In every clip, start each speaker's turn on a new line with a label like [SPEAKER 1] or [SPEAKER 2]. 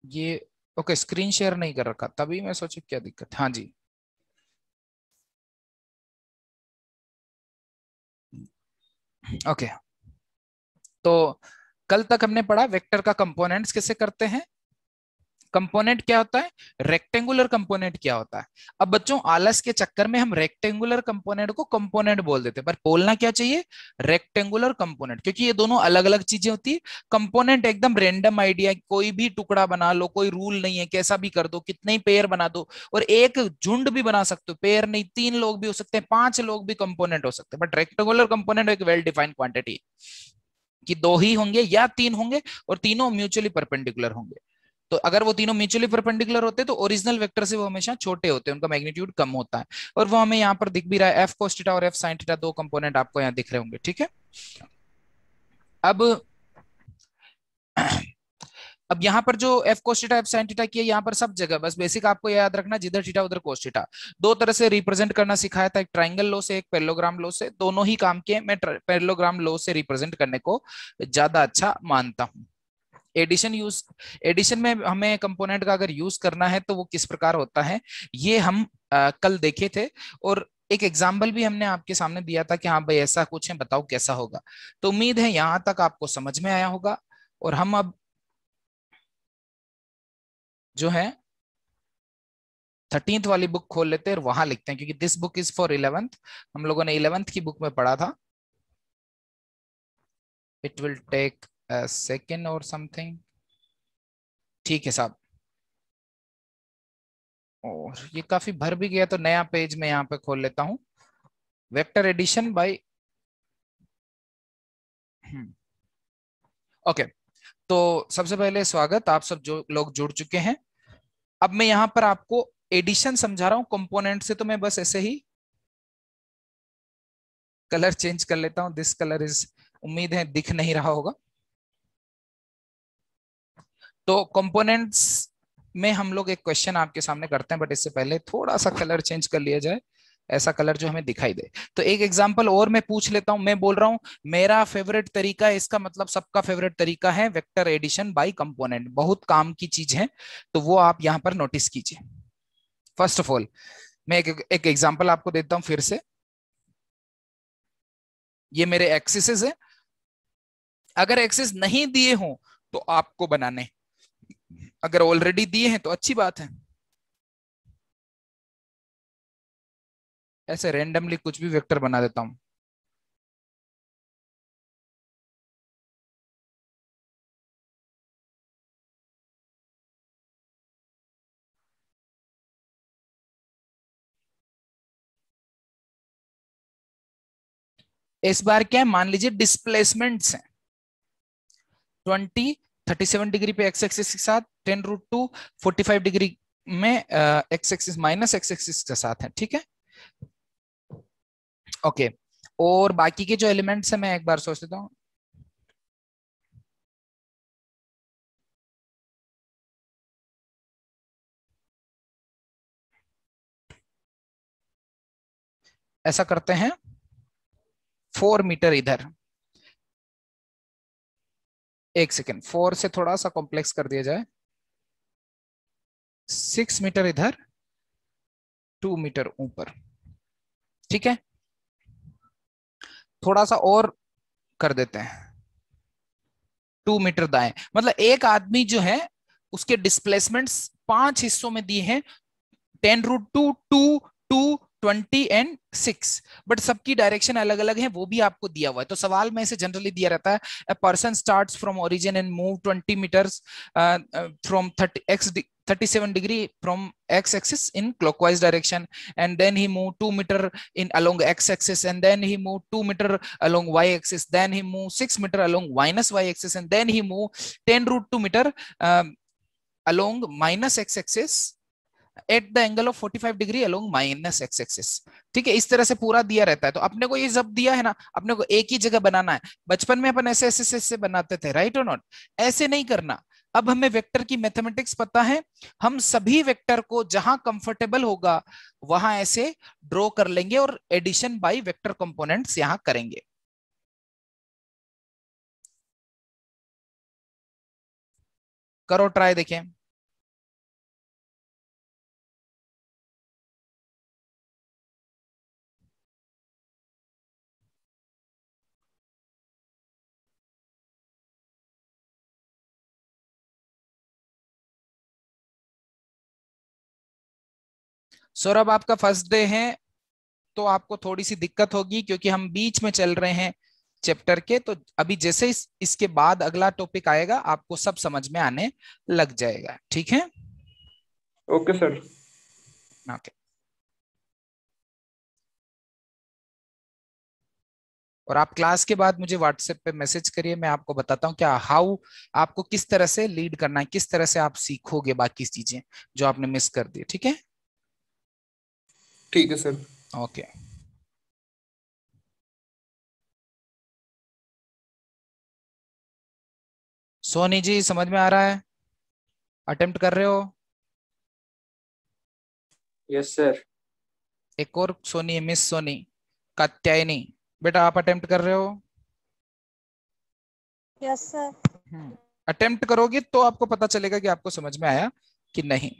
[SPEAKER 1] ये okay, screen share नहीं कर रखा, तभी मैं सोचा क्या दिक्कत। हाँ जी, ओके। तो कल तक हमने पढ़ा वेक्टर का कंपोनेंट्स कैसे करते हैं, कंपोनेंट क्या होता है, रेक्टेंगुलर कंपोनेंट क्या होता है। अब बच्चों आलस के चक्कर में हम रेक्टेंगुलर कंपोनेंट को कंपोनेंट बोल देते हैं, पर बोलना क्या चाहिए, रेक्टेंगुलर कंपोनेंट, क्योंकि ये दोनों अलग अलग चीजें होती है। कंपोनेंट एकदम रैंडम आइडिया, कोई भी टुकड़ा बना लो, कोई रूल नहीं है, कैसा भी कर दो, कितने ही पेयर बना दो, और एक झुंड भी बना सकते हो, पेयर नहीं, 3 लोग भी हो सकते हैं, 5 लोग भी कंपोनेंट हो सकते हैं। बट रेक्टेंगुलर कंपोनेंट एक वेल डिफाइंड क्वांटिटी कि 2 ही होंगे या 3 होंगे, और तीनों म्यूचुअली परपेंडिकुलर होंगे। तो अगर वो तीनों म्यूचुअली परपेंडिकुलर होते तो ओरिजिनल वेक्टर से वो हमेशा छोटे होते हैं, उनका मैग्नीट्यूड कम होता है। और वो हमें यहाँ पर दिख भी रहा है, एफ कोस थीटा और एफ साइन थीटा, 2 कंपोनेंट आपको यहाँ दिख रहे होंगे, ठीक है। अब अब यहाँ पर जो F cos theta F sine theta की है, यहाँ पर सब जगह बस बेसिक आपको याद रखना, जिधर थीटा उधर कोस थीटा। 2 तरह से रिप्रेजेंट करना सिखाया था, एक ट्राइंगल लॉ से, एक पैरेललोग्राम लॉ से, दोनों ही काम किए। मैं पैरेललोग्राम लॉ से रिप्रेजेंट करने को ज्यादा अच्छा मानता हूँ। एडिशन में हमें कंपोनेंट का अगर यूज करना है तो वो किस प्रकार होता है, ये हम कल देखे थे। और एक एग्जाम्पल भी हमने आपके सामने दिया था कि हाँ भाई ऐसा कुछ है, बताओ कैसा होगा। तो उम्मीद है यहां तक आपको समझ में आया होगा। और हम अब जो है 13th वाली बुक खोल लेते हैं और वहां लिखते हैं, क्योंकि this book is for 11th। हम लोगों ने 11th की बुक में पढ़ा था। It will take a second और समथिंग, ठीक है साहब। और ये काफी भर भी गया, तो नया पेज में यहाँ पे खोल लेता हूँ, वेक्टर एडिशन बाय। ओके। तो सबसे पहले स्वागत, आप सब जो लोग जुड़ चुके हैं। अब मैं यहाँ पर आपको एडिशन समझा रहा हूँ कंपोनेंट से, तो मैं बस ऐसे ही कलर चेंज कर लेता हूँ। दिस कलर इज, उम्मीद है दिख नहीं रहा होगा। तो कंपोनेंट्स में हम लोग एक क्वेश्चन आपके सामने करते हैं, बट इससे पहले थोड़ा सा कलर चेंज कर लिया जाए, ऐसा कलर जो हमें दिखाई दे। तो एक एग्जांपल और मैं पूछ लेता हूं। मैं बोल रहा हूं मेरा फेवरेट तरीका है, इसका मतलब सबका फेवरेट तरीका है वेक्टर एडिशन बाय कंपोनेंट, बहुत काम की चीज है। तो वो आप यहां पर नोटिस कीजिए। फर्स्ट ऑफ ऑल मैं एक एग्जांपल आपको देता हूं फिर से। ये मेरे एक्सिस है, अगर एक्सिस नहीं दिए हो तो आपको बनाने, अगर ऑलरेडी दिए हैं तो अच्छी बात है। ऐसे रेंडमली कुछ भी वेक्टर बना देता हूं। इस बार क्या है, मान लीजिए डिस्प्लेसमेंट्स हैं 20, 37 डिग्री पे एक्स एक्सिस के साथ, 10√2, 45 डिग्री में x axis minus x axis के साथ है, ठीक है। ओके। और बाकी के जो एलिमेंट्स है मैं एक बार सोच लेता हूँ। ऐसा करते हैं, 4 मीटर इधर, एक सेकेंड, 4 से थोड़ा सा कॉम्प्लेक्स कर दिया जाए, 6 मीटर इधर, 2 मीटर ऊपर, ठीक है। थोड़ा सा और कर देते हैं, 2 मीटर दाएं, मतलब एक आदमी जो है उसके डिस्प्लेसमेंट्स 5 हिस्सों में दिए हैं, 10√2, 2, 20 एंड 6। बट सबकी डायरेक्शन अलग अलग है, वो भी आपको दिया हुआ है। तो सवाल में से जनरली दिया रहता है, a person starts from origin and move 20 metres from 37 degree from x axis in clockwise direction, and then he moved 2 meter in along x axis, and then he moved 2 meter along y axis, then he moved 6 meter along minus y axis, and then he moved 10√2 meter along minus x axis at the angle of 45 degree along minus x axis. ठीक है, इस तरह से पूरा दिया रहता है। तो अपने को ये जब दिया है ना, अपने को एक ही जगह बनाना है। बचपन में अपन ऐसे ऐसे ऐसे बनाते थे, राइट और नॉट, ऐसे नहीं करना। अब हमें वेक्टर की मैथमेटिक्स पता है, हम सभी वेक्टर को जहां कंफर्टेबल होगा वहां ऐसे ड्रॉ कर लेंगे और एडिशन बाय वेक्टर कंपोनेंट्स यहां करेंगे। करो ट्राई, देखें। सौरभ आपका फर्स्ट डे है, तो आपको थोड़ी सी दिक्कत होगी क्योंकि हम बीच में चल रहे हैं चैप्टर के। तो अभी जैसे इसके बाद अगला टॉपिक आएगा आपको सब समझ में आने लग जाएगा, ठीक है?
[SPEAKER 2] Okay sir.
[SPEAKER 1] ओके। और आप क्लास के बाद मुझे व्हाट्सएप पे मैसेज करिए, मैं आपको बताता हूँ क्या हाउ आपको किस तरह से लीड करना है, किस तरह से आप सीखोगे बाकी चीजें जो आपने मिस कर दी, ठीक है?
[SPEAKER 2] ठीक है सर।
[SPEAKER 1] ओके। सोनी जी समझ में आ रहा है? अटेम्प्ट कर रहे हो?
[SPEAKER 2] Yes sir.
[SPEAKER 1] एक और सोनी है, मिस सोनी कात्यायनी, बेटा आप अटेम्प्ट कर रहे हो?
[SPEAKER 3] Yes sir.
[SPEAKER 1] अटेम्प्ट करोगे तो आपको पता चलेगा कि आपको समझ में आया कि नहीं।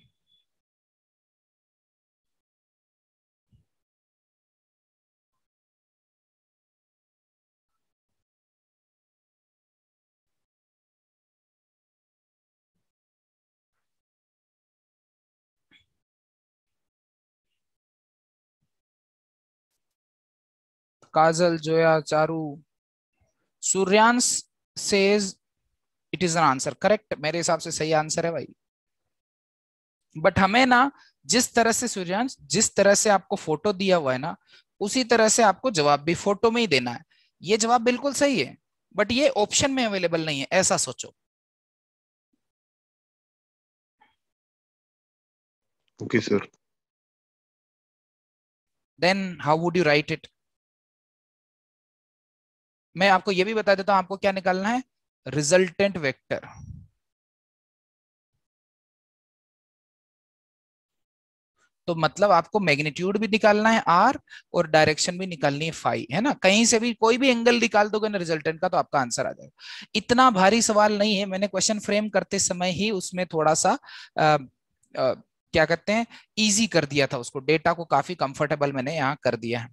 [SPEAKER 1] Kajal, Zoya, Charu, Suryansh says it is an answer correct. मेरे हिसाब से सही आंसर है भाई। बट हमें ना जिस तरह से सूर्यांश, जिस तरह से आपको फोटो दिया हुआ है ना, उसी तरह से आपको जवाब भी फोटो में ही देना है। ये जवाब बिल्कुल सही है बट ये ऑप्शन में अवेलेबल नहीं है, ऐसा सोचो।
[SPEAKER 4] Okay sir.
[SPEAKER 1] Then how would you write it? मैं आपको ये भी बता देता हूं आपको क्या निकालना है, रिजल्टेंट वेक्टर। तो मतलब आपको मैग्नीट्यूड भी निकालना है आर और डायरेक्शन भी निकालनी है फाई, है ना? कहीं से भी कोई भी एंगल निकाल दोगे ना रिजल्टेंट का तो आपका आंसर आ जाएगा। इतना भारी सवाल नहीं है, मैंने क्वेश्चन फ्रेम करते समय ही उसमें थोड़ा सा क्या कहते हैं इजी कर दिया था उसको, डेटा को काफी कंफर्टेबल मैंने यहाँ कर दिया है।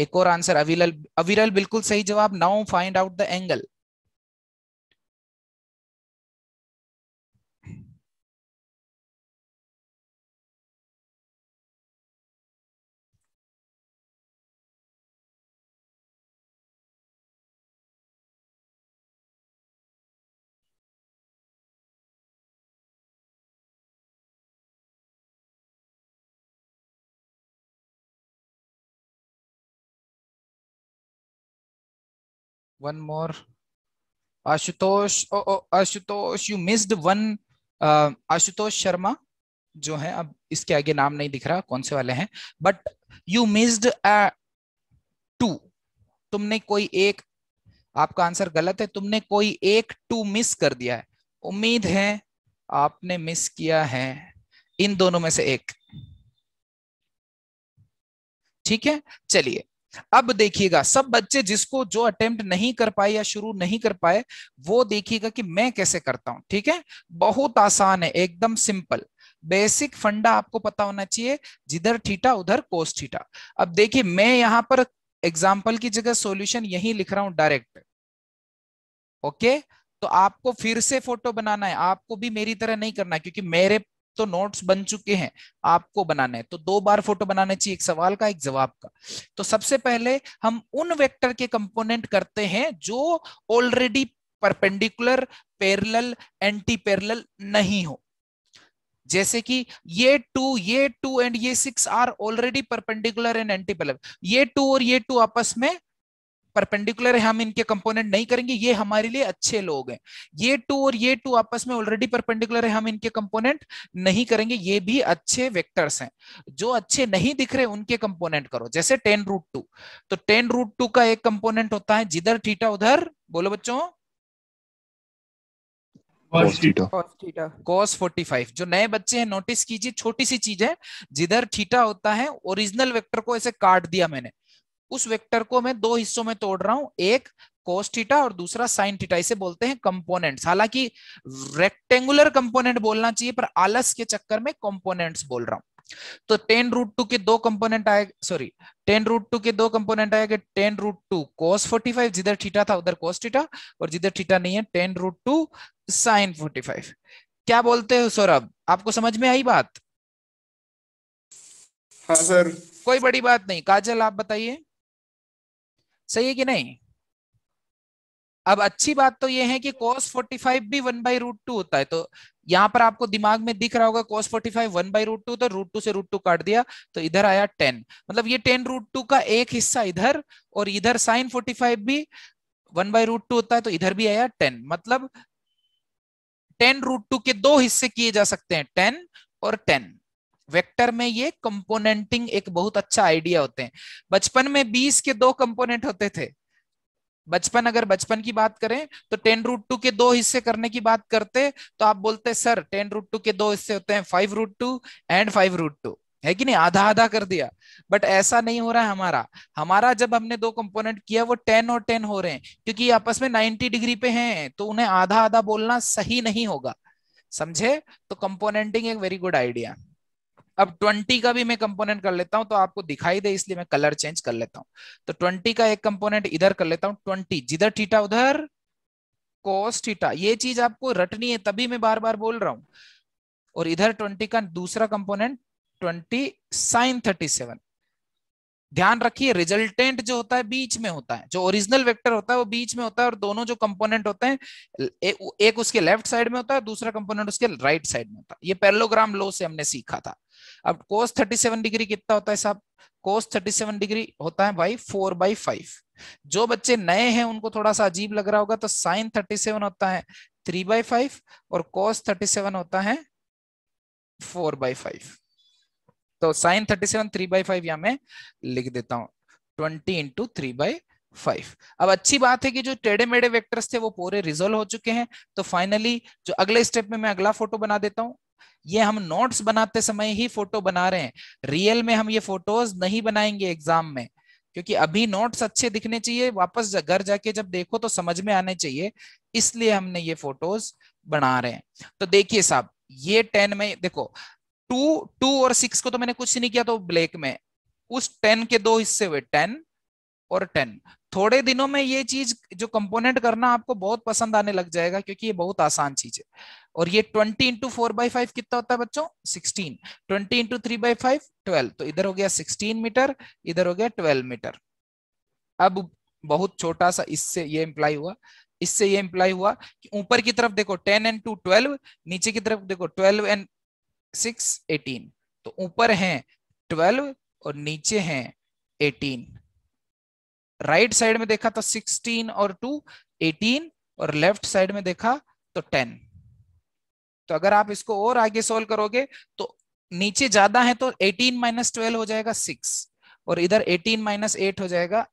[SPEAKER 1] एक और आंसर अविरल, अविरल बिल्कुल सही जवाब। Now find out the angle. One more. Ashutosh, Ashutosh you missed one. Ashutosh Sharma जो है, अब इसके आगे नाम नहीं दिख रहा कौन से वाले हैं, बट यू मिस्ड टू। तुमने कोई एक, आपका आंसर गलत है, तुमने कोई एक टू मिस कर दिया है। उम्मीद है आपने मिस किया है इन दोनों में से एक, ठीक है? चलिए अब देखिएगा सब बच्चे जिसको जो अटेम्प्ट नहीं कर पाए या शुरू नहीं कर पाए वो देखिएगा कि मैं कैसे करता हूं, ठीक है? बहुत आसान है, एकदम सिंपल। बेसिक फंडा आपको पता होना चाहिए, जिधर थीटा उधर कोस थीटा। अब देखिए मैं यहां पर एग्जाम्पल की जगह सॉल्यूशन यही लिख रहा हूं डायरेक्ट, ओके? तो आपको फिर से फोटो बनाना है, आपको भी मेरी तरह नहीं करना क्योंकि मेरे तो नोट्स बन चुके हैं, आपको बनाने हैं। तो दो बार फोटो बनाने चाहिए, एक सवाल का एक जवाब का। तो सबसे पहले हम उन वेक्टर के कंपोनेंट करते हैं जो already perpendicular, parallel, anti parallel नहीं हो। जैसे कि ये टू एंड ये 6 are already perpendicular and anti parallel. ये टू और ये टू आपस में परपेंडिकुलर है, हम इनके कंपोनेंट नहीं करेंगे, ये हमारे लिए अच्छे लोग हैं। ये टू और ये टू आपस में ऑलरेडी परपेंडिकुलर है, हम इनके कंपोनेंट नहीं करेंगे, ये भी अच्छे वेक्टर्स हैं। जो अच्छे नहीं दिख रहे उनके कंपोनेंट करो, जैसे 10√2। तो 10√2 का एक कंपोनेंट होता है जिधर थीटा उधर, बोलो बच्चों, cos 45। जो नए बच्चे हैं नोटिस कीजिए, छोटी सी चीज है, जिधर थीटा होता है ओरिजिनल वेक्टर को ऐसे काट दिया मैंने, उस वेक्टर को मैं दो हिस्सों में तोड़ रहा हूं, एक cos थीटा और दूसरा sin थीटा। इसे बोलते हैं कंपोनेंट्स। हालांकि रेक्टेंगुलर कंपोनेंट बोलना चाहिए पर आलस के चक्कर में कंपोनेंट्स बोल रहा हूं। तो 10√2 के दो कंपोनेंट आए, सॉरी 10√2 के दो कंपोनेंट आएगा, 10√2 cos 45, जिधर थीटा था उधर cos थीटा, और जिधर थीटा नहीं है 10√2 sin 45। क्या बोलते हो सौरभ, आपको समझ में आई बात?
[SPEAKER 2] हाँ सर।
[SPEAKER 1] कोई बड़ी बात नहीं। काजल आप बताइए, सही है कि नहीं? अब अच्छी बात तो ये है कि cos 45 भी 1/√2 होता है, तो यहां पर आपको दिमाग में दिख रहा होगा cos 45 1/√2, तो √2 से √2 काट दिया तो इधर आया 10। मतलब ये 10√2 का एक हिस्सा इधर, और इधर sin 45 भी 1/√2 होता है, तो इधर भी आया 10। मतलब 10√2 के दो हिस्से किए जा सकते हैं, 10 और 10। वेक्टर में ये कंपोनेंटिंग एक बहुत अच्छा आइडिया होते हैं। बचपन में 20 के दो कंपोनेंट होते थे। अगर बचपन की बात करें तो 10√2 के दो हिस्से करने की बात करते, तो आप बोलते सर 10√2 के दो हिस्से होते हैं 5√2 एंड 5√2, है कि नहीं? आधा आधा कर दिया। बट ऐसा नहीं हो रहा है हमारा। हमारा जब हमने दो कंपोनेंट किया वो 10 और 10 हो रहे हैं, क्योंकि ये आपस में 90 डिग्री पे हैं, तो उन्हें आधा आधा बोलना सही नहीं होगा। समझे? तो कंपोनेंटिंग एक वेरी गुड आइडिया। अब 20 का भी मैं कंपोनेंट कर लेता हूं तो आपको दिखाई दे, इसलिए मैं कलर चेंज कर लेता हूं। तो 20 का एक कंपोनेंट इधर कर लेता हूं, 20 जिधर थीटा उधर कोस थीटा। ये चीज आपको रटनी है, तभी मैं बार बार बोल रहा हूं। और इधर 20 का दूसरा कंपोनेंट 20 साइन 37। ध्यान रखिए रिजल्टेंट जो होता है बीच में होता है, जो ओरिजिनल वेक्टर होता है वो बीच में होता है, और दोनों जो कंपोनेंट होते हैं एक उसके लेफ्ट साइड में होता है, दूसरा कंपोनेंट उसके राइट साइड में होता है। ये पैरेललोग्राम लॉ से हमने सीखा था। अब cos 37 डिग्री कितना होता है साहब? cos 37 डिग्री होता है भाई 4/5। जो बच्चे नए हैं उनको थोड़ा सा अजीब लग रहा होगा, तो साइन 37 होता है 3/5 और cos 37 होता है 4/5। तो साइन 37 3/5 यहां मैं लिख देता हूं, 20 × 3/5। अब अच्छी बात है कि जो टेढ़े मेढ़े वेक्टर्स थे वो पूरे रिजोल्व हो चुके हैं। तो फाइनली जो अगले स्टेप में मैं अगला फोटो बना देता हूं। ये हम नोट्स बनाते समय ही फोटो बना रहे हैं, रियल में हम ये फोटोज नहीं बनाएंगे एग्जाम में, क्योंकि अभी नोट्स अच्छे दिखने चाहिए, वापस घर जाके जब देखो तो समझ में आने चाहिए, इसलिए हमने ये फोटोज बना रहे हैं। तो देखिए साहब, ये 10 में देखो, 2 और 6 को तो मैंने कुछ नहीं किया, तो ब्लैक में उस 10 के दो हिस्से हुए 10 और 10। थोड़े दिनों में ये चीज जो कंपोनेंट करना आपको बहुत पसंद आने लग जाएगा, क्योंकि ये बहुत आसान चीज है। और ये 20 × 4/5 कितना होता है बच्चों? 16। 20 × 3/5 12। तो इधर हो गया 16 मीटर, इधर हो गया 12 मीटर। अब बहुत छोटा सा इससे ये इंप्लाई हुआ, इससे ये इंप्लाई हुआ कि ऊपर की तरफ देखो 10 and 2 12, नीचे की तरफ देखो 12 and 6 18। तो ऊपर है 12 और नीचे है 18। राइट साइड में देखा तो 16 और 2 18, और लेफ्ट साइड में देखा तो 10। तो अगर आप इसको और आगे सोल्व करोगे तो नीचे ज्यादा है तो 18 - 12 हो जाएगा 6, और इधर 18 - 8 हो जाएगा,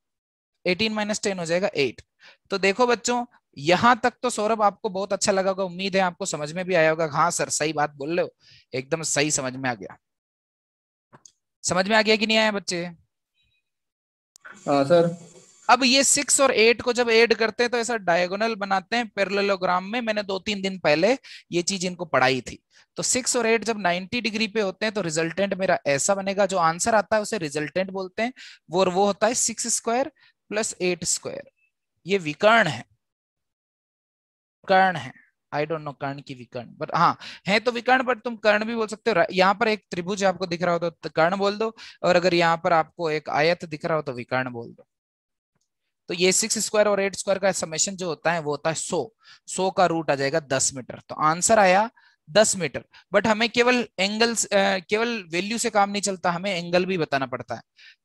[SPEAKER 1] 18 - 10 हो जाएगा 8। तो देखो बच्चों, यहां तक तो सौरभ आपको बहुत अच्छा लगा होगा, उम्मीद है आपको समझ में भी आया होगा। हाँ सर सही बात बोल रहे हो, एकदम सही समझ में आ गया। समझ में आ गया कि नहीं आया बच्चे?
[SPEAKER 2] हाँ सर।
[SPEAKER 1] अब ये 6 और 8 को जब ऐड करते हैं तो ऐसा डायगोनल बनाते हैं पैरेललोग्राम में। मैंने 2-3 दिन पहले ये चीज इनको पढ़ाई थी। तो 6 और 8 जब 90 डिग्री पे होते हैं तो रिजल्टेंट मेरा ऐसा बनेगा। जो आंसर आता है उसे रिजल्टेंट बोलते हैं, वो होता है 6² + 8²। ये विकर्ण है, कर्ण है। आई डोंट नो कर्ण की विकर्ण, बट हाँ है तो विकर्ण, बट तुम कर्ण भी बोल सकते हो। यहाँ पर एक त्रिभुज आपको दिख रहा हो तो कर्ण बोल दो, और अगर यहाँ पर आपको एक आयत दिख रहा हो तो विकर्ण बोल दो। तो ये 6² और 8² का समेशन जो होता है वो होता है 100 का रूट आ जाएगा 10 मीटर। तो आंसर आया 10 मीटर। बट हमें केवल एंगल्स, केवल वैल्यू से काम नहीं चलता, हमें एंगल भी बताना पड़ता है।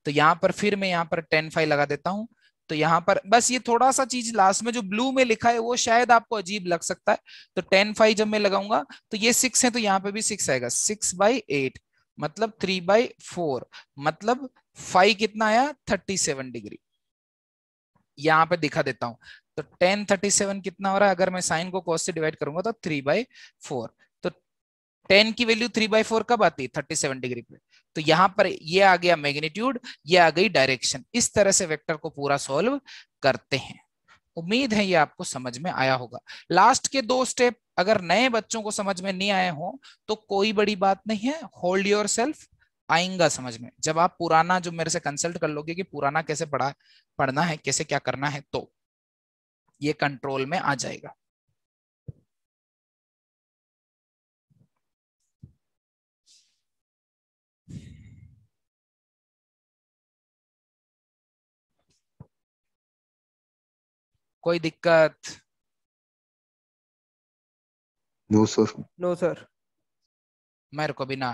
[SPEAKER 1] तो यहाँ पर फिर मैं यहाँ पर 10 लगा देता हूँ। तो यहाँ पर बस ये थोड़ा सा चीज लास्ट में जो ब्लू में लिखा है वो शायद आपको अजीब लग सकता है। तो 10 जब मैं लगाऊंगा तो ये 6 है, तो यहाँ पे भी 6 आएगा। 6/8 मतलब 3/4, मतलब 5 कितना आया? 37 डिग्री। यहाँ पे दिखा देता हूं। तो 10 37 कितना हो रहा है? अगर मैं साइन को cos से डिवाइड करूंगा तो 3/4। तो 10 की वैल्यू 3/4 कब आती है? 37 डिग्री पे। तो यहाँ पर ये आ गया मैग्नीट्यूड, ये आ गई डायरेक्शन। इस तरह से वेक्टर को पूरा सॉल्व करते हैं। उम्मीद है ये आपको समझ में आया होगा। लास्ट के दो स्टेप अगर नए बच्चों को समझ में नहीं आए हो तो कोई बड़ी बात नहीं है, होल्ड योर सेल्फ, आएगा समझ में जब आप पुराना जो मेरे से कंसल्ट कर लोगे कि पुराना कैसे पढ़ना है, कैसे क्या करना है, तो ये कंट्रोल में आ जाएगा। कोई दिक्कत?
[SPEAKER 2] No sir.
[SPEAKER 3] No sir.
[SPEAKER 1] मेरे को भी ना।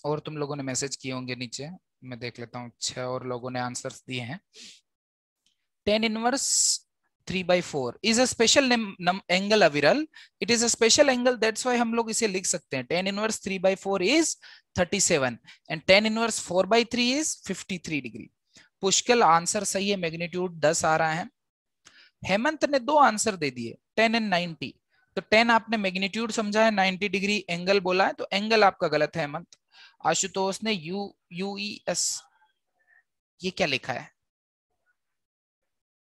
[SPEAKER 1] और तुम लोगों ने मैसेज किए होंगे नीचे, मैं देख लेता हूँ। 6 और लोगों ने आंसर्स दिए हैं। tan inverse 3/4 is a special angle अविरल, it is a special angle, that's why हम लोग इसे लिख सकते हैं tan inverse 3/4 is 37 and tan inverse 4/3 is 53 degree. Pushkal answer सही है, मैग्नीट्यूड 10 आ रहा है। हेमंत ने 2 आंसर दे दिए 10 एंड 90, तो 10 आपने मैग्नीट्यूड समझा है, 90 डिग्री एंगल बोला है, तो एंगल आपका गलत है हेमंत। आशुतोष ने यूईएस, ये क्या लिखा है?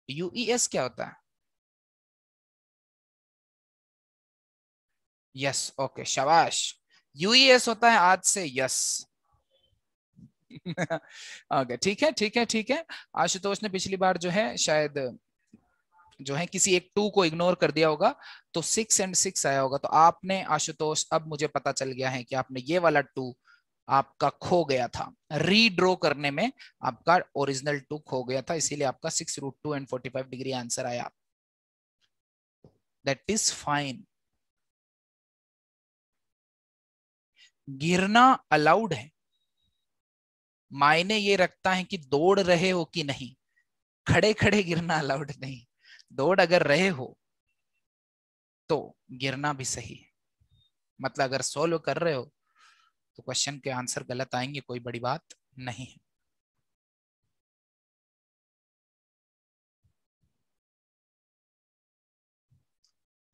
[SPEAKER 1] यूईएस क्या होता है? यस, ओके, शाबाश। यूईएस होता है आज से यस। ओके, ठीक है ठीक है ठीक है। आशुतोष ने पिछली बार जो है शायद जो है किसी एक 2 को इग्नोर कर दिया होगा, तो 6 एंड 6 आया होगा। तो आपने आशुतोष, अब मुझे पता चल गया है कि आपने ये वाला 2 आपका खो गया था, रीड्रॉ करने में आपका ओरिजिनल 2 खो गया था, इसीलिए आपका 6√2 एंड 45 डिग्री आंसर आया। That is fine. गिरना अलाउड है, मायने ये रखता है कि दौड़ रहे हो कि नहीं। खड़े खड़े गिरना अलाउड नहीं, दौड़ अगर रहे हो तो गिरना भी सही है। मतलब अगर सोलो कर रहे हो तो क्वेश्चन के आंसर गलत आएंगे, कोई बड़ी बात नहीं है।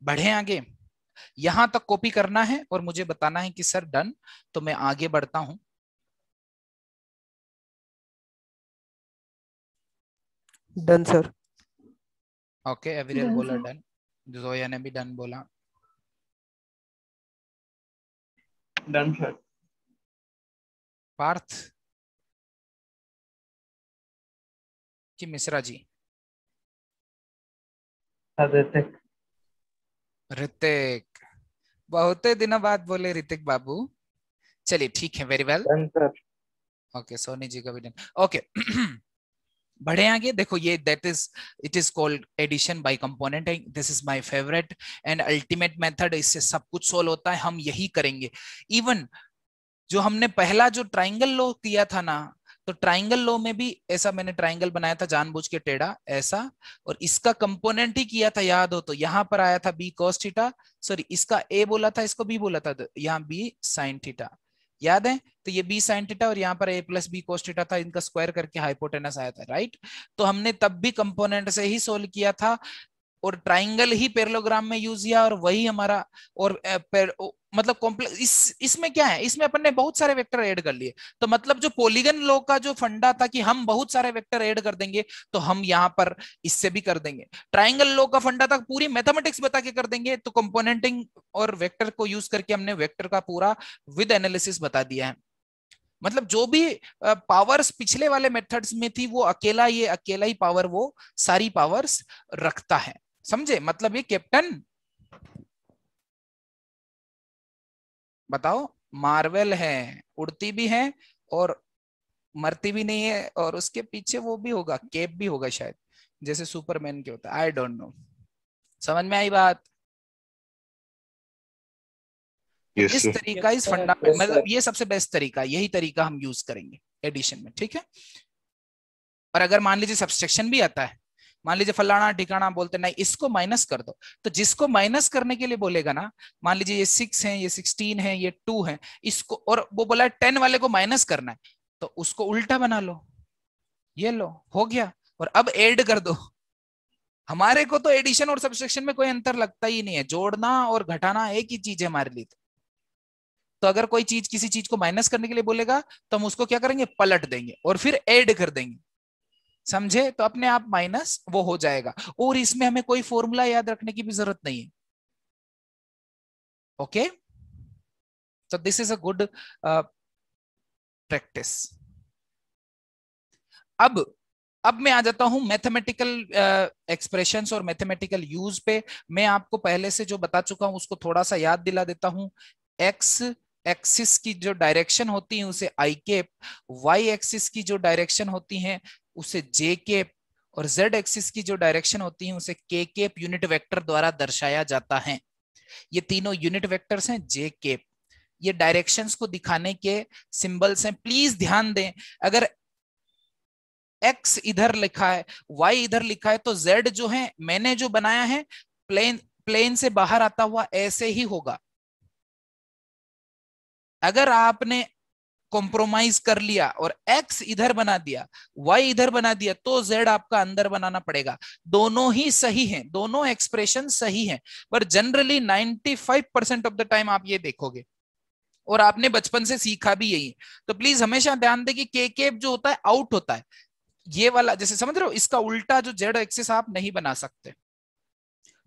[SPEAKER 1] बढ़े आगे, यहां तक कॉपी करना है और मुझे बताना है कि सर डन, तो मैं आगे बढ़ता हूं।
[SPEAKER 3] Done sir.
[SPEAKER 1] ओके, एवरियल
[SPEAKER 4] डन
[SPEAKER 1] बोला
[SPEAKER 4] सर।
[SPEAKER 1] डन, जोया ने भी डन बोला।
[SPEAKER 5] Done sir.
[SPEAKER 1] पार्थ कि मिश्रा जी?
[SPEAKER 5] ऋतिक।
[SPEAKER 1] ऋतिक, बहुत दिनों बाद बोले ऋतिक बाबू। चलिए ठीक है, very well.
[SPEAKER 5] Done sir.
[SPEAKER 1] Okay, Soni ji का भी डन। ओके, बढ़े आगे। देखो ये that is, it is called addition by component. This is my favourite and ultimate method. इससे सब कुछ सोल्व होता है, हम यही करेंगे। इवन जो हमने पहला जो ट्राइंगल लॉ किया था ना, तो ट्राइंगल लॉ में भी ऐसा मैंने ट्राइंगल बनाया था जानबूझ के टेढ़ा ऐसा, और इसका कंपोनेंट ही किया था, याद हो तो यहाँ पर आया था बी cos थीटा, सॉरी इसका ए बोला था, इसको बी बोला था, तो यहाँ बी sin थीटा, याद है? तो ये बी sin थीटा और यहाँ पर a plus B cos theta था, इनका स्क्वायर करके हाइपोटेनस आया था, राइट? तो हमने तब भी कंपोनेंट से ही सोल्व किया था और ट्राइंगल ही पैरेललोग्राम में यूज किया, और वही हमारा और मतलब कॉम्प्लेक्स। इसमें क्या है, इसमें अपन ने बहुत सारे वेक्टर ऐड कर लिए, तो मतलब जो पॉलीगन लॉ का जो फंडा था कि हम बहुत सारे वेक्टर ऐड कर देंगे, तो हम यहाँ पर इससे भी कर देंगे। ट्राइंगल लॉ का फंडा था पूरी मैथमेटिक्स बता के कर देंगे, तो कंपोनेंटिंग और वेक्टर को यूज करके हमने वेक्टर का पूरा विद एनालिसिस बता दिया है। मतलब जो भी पावर्स पिछले वाले मेथड्स में थी, वो अकेला, ये अकेला ही पावर वो सारी पावर्स रखता है, समझे? मतलब ये कैप्टन बताओ, मार्वल है, उड़ती भी है और मरती भी नहीं है, और उसके पीछे वो भी होगा, केप भी होगा शायद, जैसे सुपरमैन के होता है, आई डोंट नो। समझ में आई बात?
[SPEAKER 2] यस
[SPEAKER 1] इस
[SPEAKER 2] सर।
[SPEAKER 1] तरीका इस फंडा, मतलब ये सबसे बेस्ट तरीका, यही तरीका हम यूज करेंगे एडिशन में, ठीक है? और अगर मान लीजिए सब्सट्रैक्शन भी आता है, मान लीजिए फलाना ठिकाना बोलते नहीं, इसको माइनस कर दो, तो जिसको माइनस करने के लिए बोलेगा ना, मान लीजिए ये 6 है, ये 16 है, ये 2 है, इसको, और वो बोला 10 वाले को माइनस करना है, तो उसको उल्टा बना लो, ये लो, हो गया, और अब ऐड कर दो। हमारे को तो एडिशन और सब्सट्रैक्शन में कोई अंतर लगता ही नहीं है, जोड़ना और घटाना एक ही चीज है हमारे लिए। तो अगर कोई चीज किसी चीज को माइनस करने के लिए बोलेगा, तो हम उसको क्या करेंगे, पलट देंगे और फिर ऐड कर देंगे, समझे? तो अपने आप माइनस वो हो जाएगा, और इसमें हमें कोई फॉर्मूला याद रखने की भी जरूरत नहीं है। ओके, तो this is a good practice. अब मैं आ जाता हूं मैथमेटिकल एक्सप्रेशंस और मैथमेटिकल यूज पे। मैं आपको पहले से जो बता चुका हूं उसको थोड़ा सा याद दिला देता हूं। x एक्सिस की जो डायरेक्शन होती है उसे आई कैप, वाई एक्सिस की जो डायरेक्शन होती है उसे जे कैप, और जेड एक्सिस की जो डायरेक्शन होती है उसे के कैप यूनिट वेक्टर द्वारा दर्शाया जाता है। ये तीनों यूनिट वेक्टर्स हैं जे कैप। ये डायरेक्शंस को दिखाने के सिंबल्स हैं। प्लीज ध्यान दें, अगर x इधर लिखा है, y इधर लिखा है, तो z जो है मैंने जो बनाया है प्लेन से बाहर आता हुआ ऐसे ही होगा। अगर आपने कॉम्प्रोमाइज कर लिया और x इधर बना दिया, y इधर बना दिया, तो z आपका अंदर बनाना पड़ेगा। दोनों ही सही हैं, दोनों एक्सप्रेशन सही हैं, पर जनरली 95% ऑफ द टाइम आप ये देखोगे, और आपने बचपन से सीखा भी यही। तो प्लीज हमेशा ध्यान दें कि के कैप जो होता है आउट होता है। ये वाला जैसे समझ रहे हो, इसका उल्टा जो जेड एक्सिस आप नहीं बना सकते।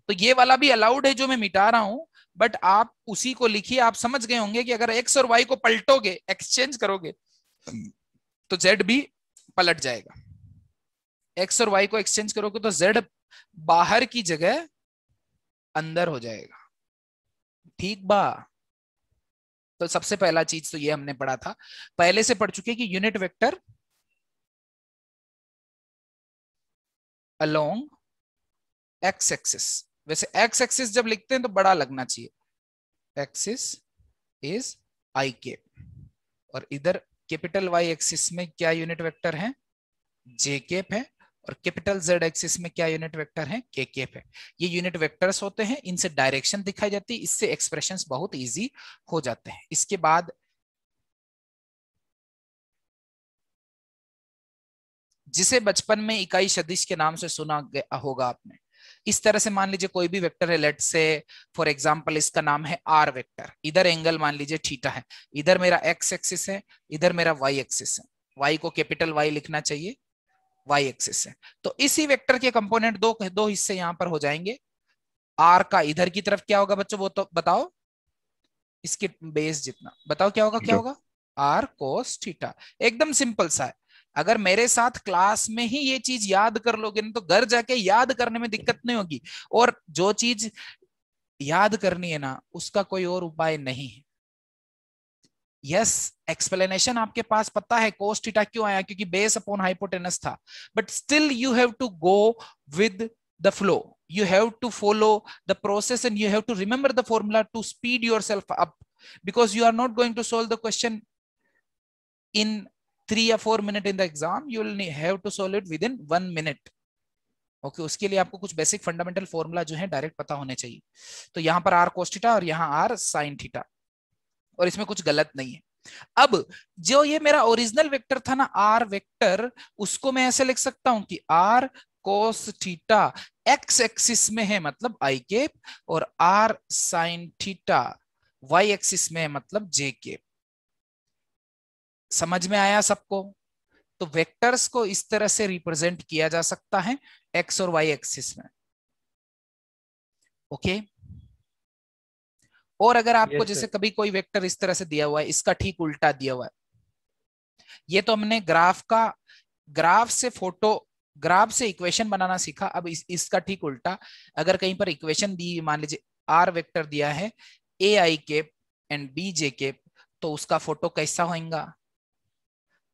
[SPEAKER 1] तो ये वाला भी अलाउड है जो मैं मिटा रहा हूं, बट आप उसी को लिखिए। आप समझ गए होंगे कि अगर एक्स और वाई को पलटोगे, एक्सचेंज करोगे, तो जेड भी पलट जाएगा। एक्स और वाई को एक्सचेंज करोगे तो जेड बाहर की जगह अंदर हो जाएगा। ठीक बा? तो सबसे पहला चीज तो ये हमने पढ़ा था, पहले से पढ़ चुके कि unit vector along x axis. वैसे एक्स एक्सिस जब लिखते हैं तो बड़ा लगना चाहिए, एक्सिस इज आई कैप, और इधर कैपिटल वाई एक्सिस में क्या यूनिट वेक्टर है, जे कैप है, और कैपिटल जेड एक्सिस में क्या यूनिट वेक्टर है, के कैप है। ये यूनिट वेक्टर्स होते हैं, इनसे डायरेक्शन दिखाई जाती है, इससे एक्सप्रेशंस बहुत इजी हो जाते हैं। इसके बाद जिसे बचपन में इकाई सदिश के नाम से सुना होगा आपने, इस तरह से मान लीजिए कोई भी वेक्टर है, लेट से फॉर एग्जांपल इसका नाम है आर वेक्टर, इधर एंगल मान लीजिए थीटा है, इधर मेरा एक्स एक्सिस है, इधर मेरा वाई एक्सिस है, वाई को कैपिटल वाई लिखना चाहिए, वाई एक्सिस है। तो इसी वेक्टर के कंपोनेंट दो हिस्से यहां पर हो जाएंगे। आर का इधर की तरफ क्या होगा बच्चों, वो तो बताओ, इसके बेस जितना बताओ क्या होगा, क्या होगा, आर कोस थीटा। एकदम सिंपल सा है। अगर मेरे साथ क्लास में ही ये चीज याद कर लोगे ना, तो घर जाके याद करने में दिक्कत नहीं होगी। और जो चीज याद करनी है ना, उसका कोई और उपाय नहीं है। यस, एक्सप्लेनेशन आपके पास पता है कोस थीटा क्यों आया, क्योंकि बेस अपॉन हाइपोटेनस था, but still you have to go with the flow. You have to follow the process and you have to remember the formula to speed yourself up, because you are not going to solve the question in 3 or 4 minutes in the exam. You will have to solve it within 1 minute. Okay, उसके लिए आपको कुछ basic fundamental formula जो है direct पता होने चाहिए। तो यहां पर आर कोस थीटा और यहां आर साइन थीटा, और इसमें कुछ गलत नहीं है। अब जो ये मेरा ओरिजिनल वेक्टर था ना, आर वेक्टर, उसको मैं ऐसे लिख सकता हूं कि R cos theta X axis में है मतलब आई कैप, और R sine theta Y axis में है मतलब जे कैप। समझ में आया सबको? तो वेक्टर्स को इस तरह से रिप्रेजेंट किया जा सकता है एक्स और वाई एक्सिस में। ओके, और अगर आपको जैसे कभी कोई वेक्टर इस तरह से दिया हुआ है, इसका ठीक उल्टा दिया हुआ है, ये तो हमने ग्राफ से इक्वेशन बनाना सीखा। अब इसका ठीक उल्टा, अगर कहीं पर इक्वेशन दी, मान लीजिए आर वेक्टर दिया है A I cap and B J cap, तो उसका फोटो कैसा होगा?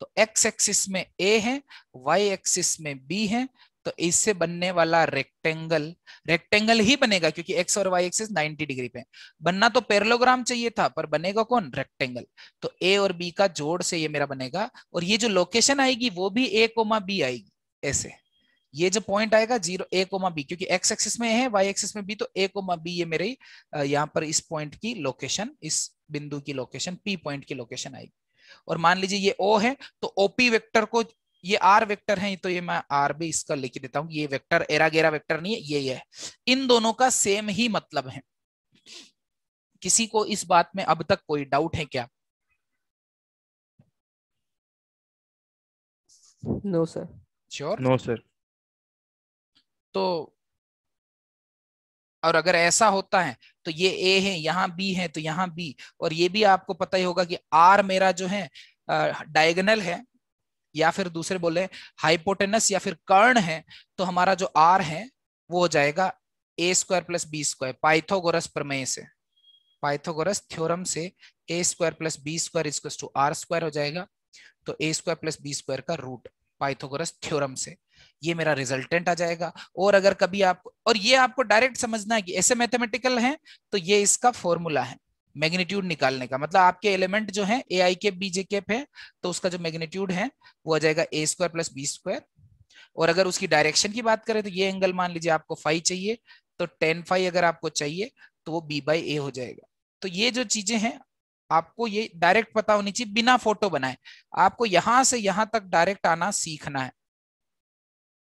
[SPEAKER 1] तो एक्स एक्सिस में ए है, वाई एक्सिस में बी है, तो इससे बनने वाला रेक्टेंगल ही बनेगा, क्योंकि एक्स और वाई एक्सिस 90 डिग्री पे। बनना तो पैरेललोग्राम चाहिए था, पर बनेगा कौन? रेक्टेंगल। तो ए और बी का जोड़ से ये मेरा बनेगा, और ये जो लोकेशन आएगी वो भी ए कोमा बी आएगी। ऐसे ये जो पॉइंट आएगा 0 ए कोमा बी, क्योंकि एक्स एक्सिस में है, वाई एक्सिस में बी, तो ए कोमा बी ये मेरे यहाँ पर इस पॉइंट की लोकेशन, इस बिंदु की लोकेशन, पी पॉइंट की लोकेशन आएगी। और मान लीजिए ये ओ है, तो ओपी वेक्टर को, ये आर वेक्टर है, तो ये मैं आर भी इसका लिख देता हूं। ये वेक्टर एरा गेरा वेक्टर नहीं है, ये है। इन दोनों का सेम ही मतलब है। किसी को इस बात में अब तक कोई डाउट है क्या?
[SPEAKER 3] No sir.
[SPEAKER 1] Sure?
[SPEAKER 4] No sir.
[SPEAKER 1] तो और अगर ऐसा होता है तो ये ए है, यहाँ बी है, तो यहाँ बी, और ये भी आपको पता ही होगा कि आर मेरा जो है डायगोनल है, या फिर दूसरे बोले हाइपोटेनस या फिर कर्ण है, तो हमारा जो आर है वो हो जाएगा A square plus B square. Pythagoras प्रमेय से, पाइथागोरस थ्योरम से A square plus B square is to R square हो जाएगा। तो A square plus B square का रूट पाइथागोरस थ्योरम से ये मेरा रिजल्टेंट आ जाएगा। और अगर कभी आप, और ये आपको डायरेक्ट समझना है कि ऐसे मैथमेटिकल है तो ये इसका फॉर्मूला है मैग्नीट्यूड निकालने का। मतलब आपके एलिमेंट जो है A I cap B J cap है तो उसका जो मैग्नीट्यूड है वो आ जाएगा A square plus B square. और अगर उसकी डायरेक्शन की बात करें तो ये एंगल मान लीजिए आपको फाई चाहिए तो टेन फाई अगर आपको चाहिए तो वो बी बाई ए हो जाएगा। तो ये जो चीजें हैं आपको ये डायरेक्ट पता होनी चाहिए बिना फोटो बनाए। आपको यहां से यहां तक डायरेक्ट आना सीखना है,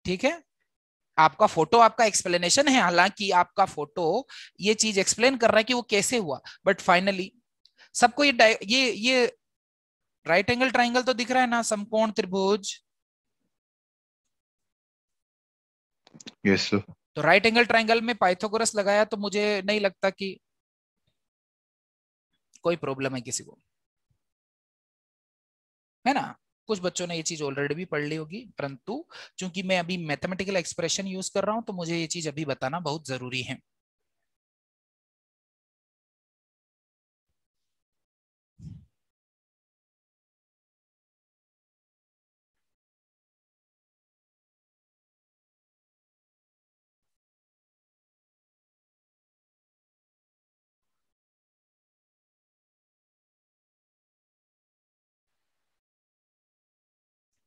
[SPEAKER 1] ठीक है। आपका फोटो आपका एक्सप्लेनेशन है, हालांकि आपका फोटो ये चीज एक्सप्लेन कर रहा है कि वो कैसे हुआ, बट फाइनली सबको ये राइट एंगल ट्राइंगल तो दिख रहा है ना, समकोण त्रिभुज।
[SPEAKER 2] Yes sir.
[SPEAKER 1] तो राइट एंगल ट्राइंगल में पाइथागोरस लगाया तो मुझे नहीं लगता कि कोई प्रॉब्लम है किसी को, है ना। कुछ बच्चों ने ये चीज ऑलरेडी भी पढ़ ली होगी, परंतु चूंकि मैं अभी मैथमेटिकल एक्सप्रेशन यूज कर रहा हूं तो मुझे ये चीज अभी बताना बहुत जरूरी है।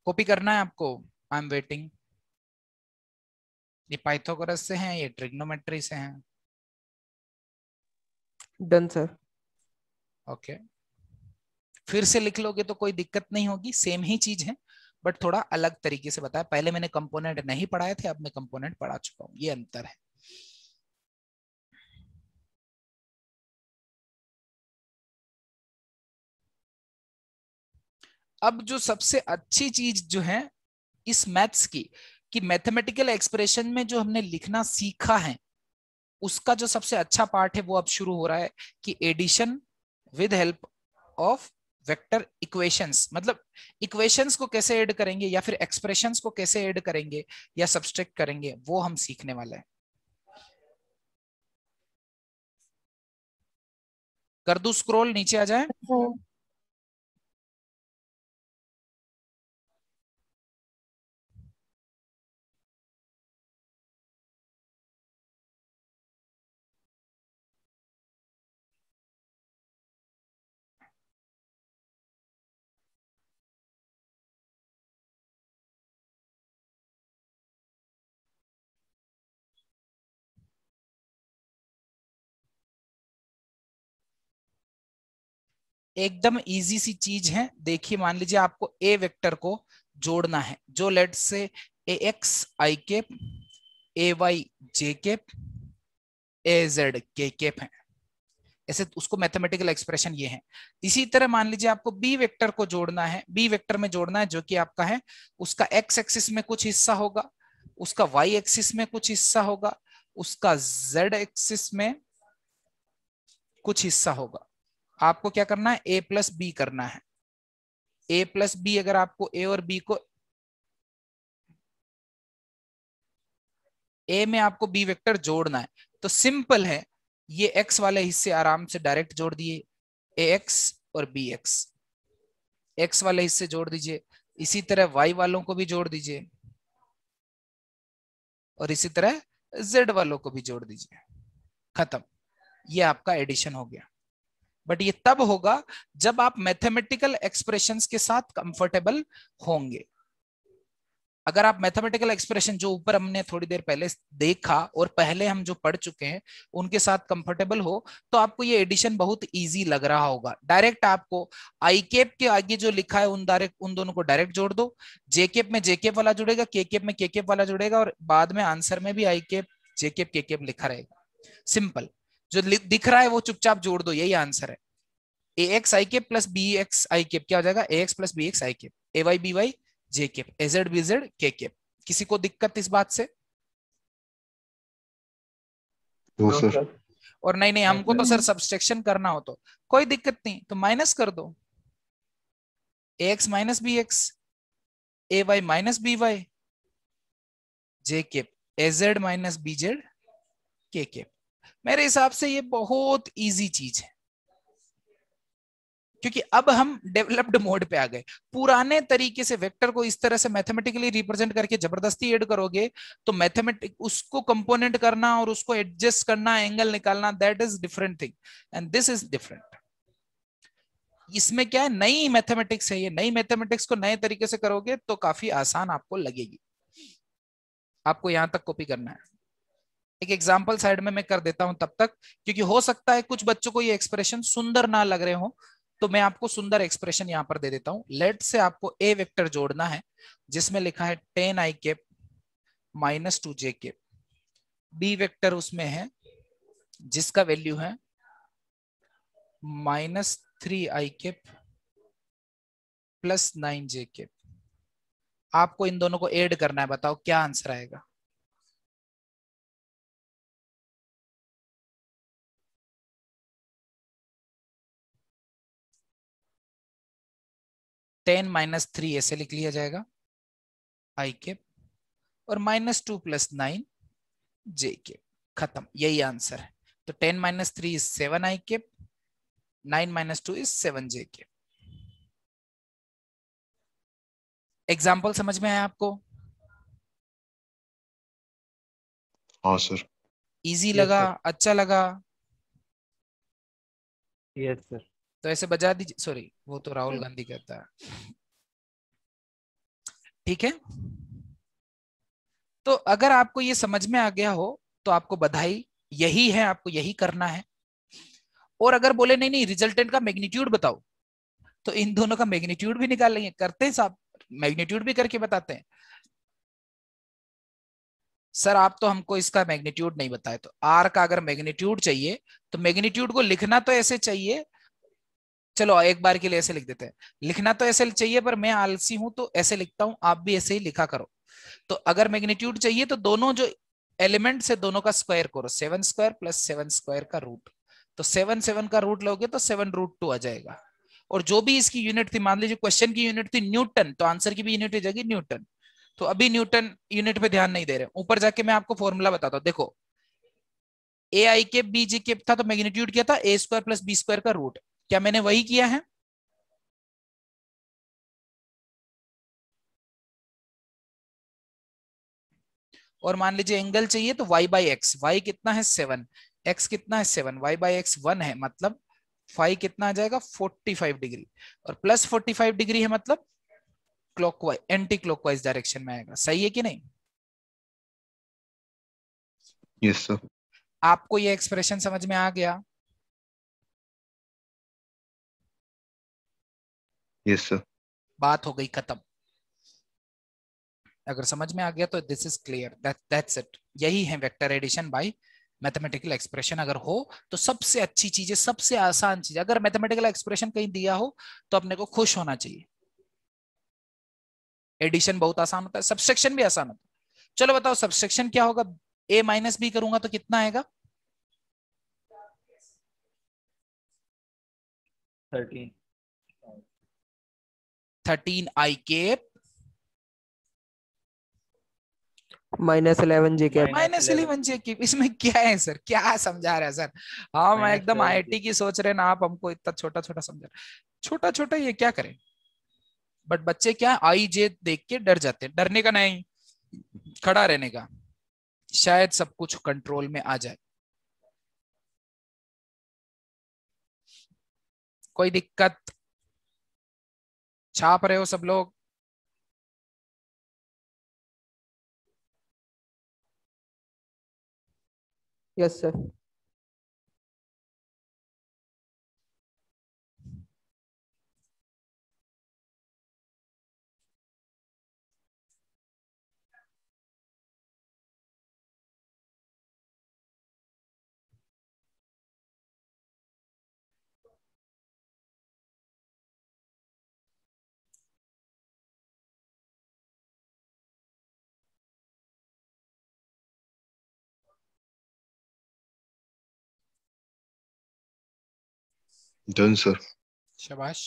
[SPEAKER 1] कॉपी करना है आपको, आई एम वेटिंग। ये पाइथागोरस से हैं, ये ट्रिग्नोमेट्री से हैं।
[SPEAKER 3] Done sir.
[SPEAKER 1] ओके, फिर से लिख लोगे तो कोई दिक्कत नहीं होगी, सेम ही चीज है बट थोड़ा अलग तरीके से बताया। पहले मैंने कंपोनेंट नहीं पढ़ाए थे, अब मैं कंपोनेंट पढ़ा चुका हूं, ये अंतर है। अब जो सबसे अच्छी चीज जो है इस मैथ्स की, कि मैथमेटिकल एक्सप्रेशन में जो हमने लिखना सीखा है उसका जो सबसे अच्छा पार्ट है वो अब शुरू हो रहा है, कि addition with help of vector equations. मतलब इक्वेशंस को कैसे ऐड करेंगे या फिर एक्सप्रेशंस को कैसे ऐड करेंगे या सब्सट्रैक्ट करेंगे, वो हम सीखने वाले हैं। कर दूं स्क्रॉल, नीचे आ जाए। एकदम इजी सी चीज है, देखिए मान लीजिए आपको ए वेक्टर को जोड़ना है, जो लेट से ए X I cap, A Y J cap, A Z के कैप है, ऐसे उसको मैथमेटिकल एक्सप्रेशन ये है। इसी तरह मान लीजिए आपको बी वेक्टर को जोड़ना है, बी वेक्टर में जोड़ना है जो कि आपका है, उसका एक्स एक्सिस में कुछ हिस्सा होगा, उसका वाई एक्सिस में कुछ हिस्सा होगा, उसका जेड एक्सिस में कुछ हिस्सा होगा। आपको क्या करना है, ए प्लस बी करना है। ए प्लस बी, अगर आपको ए और बी को, ए में आपको बी वेक्टर जोड़ना है तो सिंपल है, ये एक्स वाले हिस्से आराम से डायरेक्ट जोड़ दिए, ए एक्स और बी एक्स, एक्स वाले हिस्से जोड़ दीजिए। इसी तरह वाई वालों को भी जोड़ दीजिए और इसी तरह जेड वालों को भी जोड़ दीजिए, खत्म। ये आपका एडिशन हो गया। बट ये तब होगा जब आप मैथमेटिकल एक्सप्रेशंस के साथ कंफर्टेबल होंगे। अगर आप मैथमेटिकल एक्सप्रेशन जो ऊपर हमने थोड़ी देर पहले देखा और पहले हम जो पढ़ चुके हैं उनके साथ कंफर्टेबल हो तो आपको ये एडिशन बहुत इजी लग रहा होगा। डायरेक्ट आपको आई कैप के आगे जो लिखा है उन दोनों को डायरेक्ट जोड़ दो, जे कैप में जे कैप वाला जुड़ेगा, के कैप में के कैप वाला जुड़ेगा और बाद में आंसर में भी आई कैप जे कैप के कैप लिखा रहेगा। सिंपल, जो दिख रहा है वो चुपचाप जोड़ दो, यही आंसर है। A X I cap plus B X I cap क्या हो जाएगा, A X plus B X I cap, A Y B Y J cap, A Z B Z K cap. किसी को दिक्कत इस बात से?
[SPEAKER 2] No sir.
[SPEAKER 1] और नहीं हमको तो सर सब्सट्रैक्शन करना हो तो कोई दिक्कत नहीं, तो माइनस कर दो, ए एक्स माइनस बी एक्स, ए Y minus B Y, J cap, aged minus BZ K cap. मेरे हिसाब से ये बहुत इजी चीज है। क्योंकि अब हम डेवलप्ड मोड पे आ गए। पुराने तरीके से वेक्टर को इस तरह से मैथमेटिकली रिप्रेजेंट करके जबरदस्ती ऐड करोगे तो मैथमेटिक उसको कंपोनेंट करना और उसको एडजस्ट करना, एंगल निकालना, that is different thing and this is different. इसमें क्या है, नई मैथमेटिक्स है ये, नई मैथमेटिक्स को नए तरीके से करोगे तो काफी आसान आपको लगेगी। आपको यहां तक कॉपी करना है। एक एग्जांपल साइड में मैं कर देता हूं तब तक, क्योंकि हो सकता है कुछ बच्चों को ये एक्सप्रेशन सुंदर ना लग रहे हो, तो मैं आपको सुंदर एक्सप्रेशन यहां पर दे देता हूं। लेट से आपको ए वेक्टर जोड़ना है जिसमें लिखा है 10i cap minus 2j cap. B vector उसमें है जिसका वैल्यू है -3i cap plus 9j cap. आपको इन दोनों को ऐड करना है, बताओ क्या आंसर आएगा। टेन माइनस थ्री ऐसे लिख लिया जाएगा आई कैप और -2 + 9 जे कैप, खत्म, यही आंसर है। तो 10 - 3 is 7i cap, 9 - 2 is 7j cap. Example समझ में आया आपको?
[SPEAKER 2] हाँ सर।
[SPEAKER 1] इजी
[SPEAKER 5] Yes,
[SPEAKER 1] लगा?
[SPEAKER 5] sir.
[SPEAKER 1] अच्छा लगा?
[SPEAKER 5] Yes, sir.
[SPEAKER 1] तो ऐसे बजा दीजिए। सॉरी, वो तो राहुल गांधी कहता है। ठीक है, तो अगर आपको ये समझ में आ गया हो तो आपको बधाई, यही है, आपको यही करना है। और अगर बोले नहीं नहीं रिजल्टेंट का मैग्नीट्यूड बताओ, तो इन दोनों का मैग्नीट्यूड भी निकाल लेंगे, करते हैं साहब, मैग्नीट्यूड भी करके बताते हैं। सर आप तो हमको इसका मैग्नीट्यूड नहीं बताए, तो आर का अगर मैग्नीट्यूड चाहिए तो मैग्नीट्यूड को लिखना तो ऐसे चाहिए, चलो एक बार के लिए ऐसे लिख देते हैं। लिखना तो ऐसे चाहिए पर मैं आलसी हूं तो ऐसे लिखता हूं, आप भी ऐसे ही लिखा करो। तो अगर मैग्नीट्यूड चाहिए तो दोनों जो एलिमेंट से दोनों का स्क्वायर करो, 7² + 7² का रूट। तो 7 का रूट लोगे तो 7√2 आ जाएगा। और जो भी इसकी यूनिट थी, मान लीजिए क्वेश्चन की यूनिट थी न्यूटन, तो आंसर की भी यूनिट हो जाएगी न्यूटन। तो अभी न्यूटन यूनिट पे ध्यान नहीं दे रहे, ऊपर जाके मैं आपको फॉर्मूला बताता हूँ। देखो ए आई के बी जी के था तो मैग्नीट्यूड क्या था, a² + b² का रूट। क्या मैंने वही किया है? और मान लीजिए एंगल चाहिए तो y/x, y कितना है 7, x कितना है 7, y/x 1 है, मतलब फाई कितना आ जाएगा 45 डिग्री, और प्लस 45 डिग्री है मतलब क्लॉकवाइज, एंटी क्लॉकवाइज डायरेक्शन में आएगा। सही है कि नहीं?
[SPEAKER 2] Yes sir.
[SPEAKER 1] आपको ये एक्सप्रेशन समझ में आ गया?
[SPEAKER 2] Yes sir.
[SPEAKER 1] बात हो गई खत्म। अगर समझ में आ गया तो this is clear, that's it. यही है vector addition by mathematical expression. अगर हो तो सबसे अच्छी चीज है, सबसे आसान चीज। अगर मैथमेटिकल एक्सप्रेशन कहीं दिया हो तो अपने को खुश होना चाहिए। एडिशन बहुत आसान होता है, सब्सट्रैक्शन भी आसान होता है। चलो बताओ सब्सट्रैक्शन क्या होगा? a - b करूंगा तो कितना आएगा?
[SPEAKER 5] 13.
[SPEAKER 1] 13i कैप
[SPEAKER 3] -11 जे कैप।
[SPEAKER 1] -11j cap. इसमें क्या है सर, क्या समझा रहे हैं सर? हाँ मैं एकदम
[SPEAKER 5] -11
[SPEAKER 1] आईआईटी की सोच रहे हैं ना आप, हमको इतना छोटा छोटा समझा रहे हैं। छोटा छोटा ये क्या करें, बट बच्चे क्या आई जे देख के डर जाते हैं। डरने का नहीं, खड़ा रहने का, शायद सब कुछ कंट्रोल में आ जाए। कोई दिक्कत? छाप रहे हो सब लोग?
[SPEAKER 3] Yes sir.
[SPEAKER 2] Done sir.
[SPEAKER 1] शाबाश,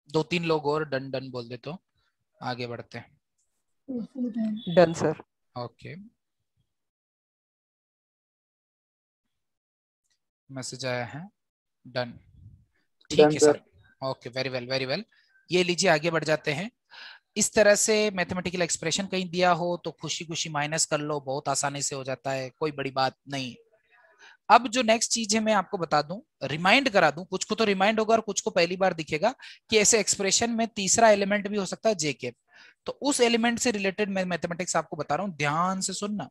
[SPEAKER 1] 2-3 लोग और डन डन बोल दे तो आगे बढ़ते हैं।
[SPEAKER 3] Done sir.
[SPEAKER 1] ओके, मैसेज आया है डन। ठीक है sir, okay, very well very well. ये लीजिए आगे बढ़ जाते हैं। इस तरह से मैथमेटिकल एक्सप्रेशन कहीं दिया हो तो खुशी खुशी माइनस कर लो, बहुत आसानी से हो जाता है, कोई बड़ी बात नहीं। अब जो नेक्स्ट चीज है मैं आपको बता दूं, रिमाइंड करा दूं, कुछ को तो रिमाइंड होगा और कुछ को पहली बार दिखेगा कि ऐसे एक्सप्रेशन में तीसरा एलिमेंट भी हो सकता है जे कैप। तो उस एलिमेंट से रिलेटेड मैं मैथमेटिक्स आपको बता रहा हूं, ध्यान से सुनना।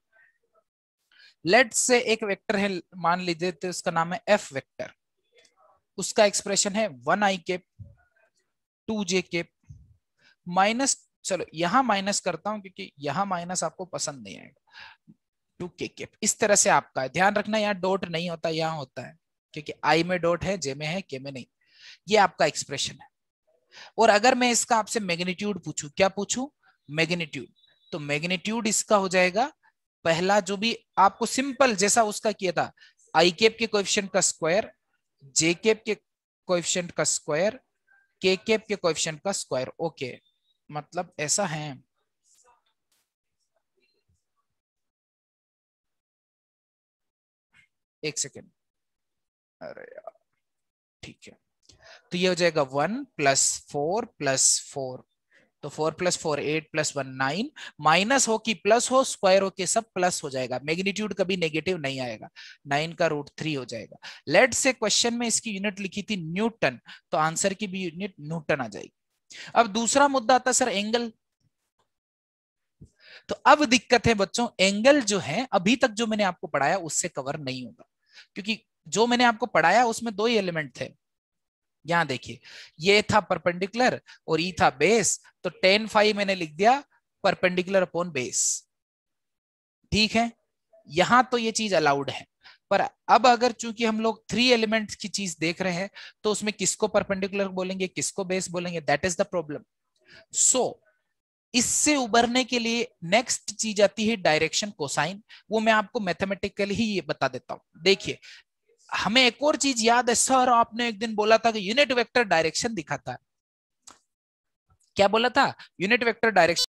[SPEAKER 1] लेट्स से एक वेक्टर है, मान लीजिए तो उसका नाम है एफ वेक्टर, उसका एक्सप्रेशन है 1 आई कैप 2 जे कैप माइनस, चलो यहां माइनस करता हूं क्योंकि यहां माइनस आपको पसंद नहीं आएगा, 2 के कैप। इस तरह से आपका है, ध्यान रखना यहाँ डॉट नहीं होता, यहाँ होता है, क्योंकि आई में डॉट है, जे में है, के में नहीं। ये आपका एक्सप्रेशन है। और अगर मैं इसका आपसे मैग्नीट्यूड पूछूं, क्या पूछूं? मैग्नीट्यूड। तो मैग्नीट्यूड इसका हो जाएगा पहला जो भी आपको सिंपल जैसा उसका किया था, आई कैप के कोएफिशिएंट का स्क्वायर, जे कैप के कोएफिशिएंट का स्क्वायर, के कैप के कोएफिशिएंट का स्क्वायर। ओके, मतलब ऐसा है। एक सेकेंड, अरे यार, ठीक है। तो ये हो जाएगा 1 + 4 + 4, तो 4 + 4 8 + 1 9, माइनस हो कि प्लस हो, स्क्वायर हो के सब प्लस हो जाएगा, मैग्नीट्यूड कभी नेगेटिव नहीं आएगा, 9 का √3 हो जाएगा। लेट से क्वेश्चन में इसकी यूनिट लिखी थी न्यूटन, तो आंसर की भी यूनिट न्यूटन आ जाएगी। अब दूसरा मुद्दा आता है सर एंगल। तो अब दिक्कत है बच्चों, एंगल जो है अभी तक जो मैंने आपको पढ़ाया उससे कवर नहीं होगा, क्योंकि जो मैंने आपको पढ़ाया उसमें 2 ही एलिमेंट थे। यहां देखिए, ये था परपेंडिकुलर और ई था बेस, तो tan phi मैंने लिख दिया परपेंडिकुलर अपॉन बेस, ठीक है। यहां तो ये चीज अलाउड है, पर अब अगर चूंकि हम लोग 3 एलिमेंट्स की चीज देख रहे हैं तो उसमें किसको परपेंडिकुलर बोलेंगे, किसको बेस बोलेंगे, दैट इज द प्रॉब्लम। सो इससे उबरने के लिए नेक्स्ट चीज आती है डायरेक्शन कोसाइन, वो मैं आपको मैथमेटिकली ही ये बता देता हूं। देखिए, हमें एक और चीज याद है सर, आपने एक दिन बोला था कि यूनिट वेक्टर डायरेक्शन दिखाता है। क्या बोला था? Unit vector direction